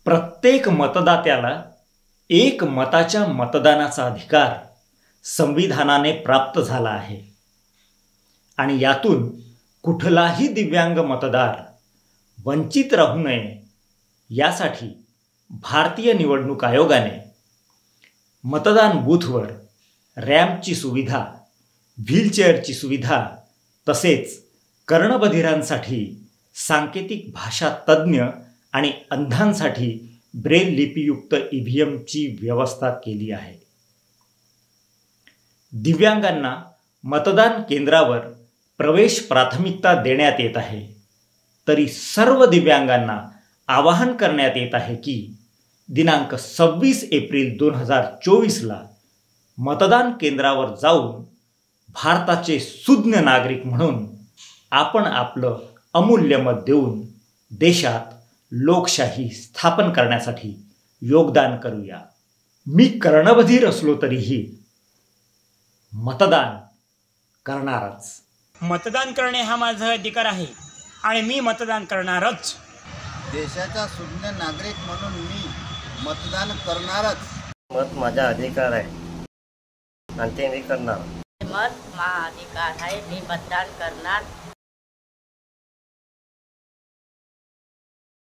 प्रत्येक मतदात्याला एक मताच्या मतदानाचा अधिकार संविधानाने प्राप्त झाला आहे आणि यातून कुठलाही दिव्यांग मतदार वंचित राहू नये यासाठी भारतीय निवडणूक आयोगाने मतदान बूथवर रॅम्पची सुविधा, व्हीलचेअरची सुविधा तसेच कर्णबधिरांसाठी सांकेतिक भाषा तज्ज्ञ आणि अंधांसाठी ब्रेल लिपीयुक्त ईव्हीएमची व्यवस्था केली आहे। दिव्यांगांना मतदान केंद्रावर प्रवेश प्राथमिकता देण्यात येत आहे, तरी सर्व दिव्यांगांना आवाहन करण्यात येत आहे की दिनांक 26 एप्रिल 2024ला मतदान केंद्रावर जाऊन भारताचे सुज्ञ नागरिक म्हणून आपण आपलं अमूल्य मत देऊन देशात लोकशाही स्थापन करण्यासाठी योगदान करूया। मी कर्णबधीर असलो तरीही मतदान करणारच। मतदान करणे हा माझा अधिकार आहे आणि मी मतदान करणारच। देशाचा सुज्ञ नागरिक म्हणून मी मतदान करणारच। मत माझा अधिकार आहे आणि ते मी करणार। मत माझा अधिकार आहे, मी मतदान करणार।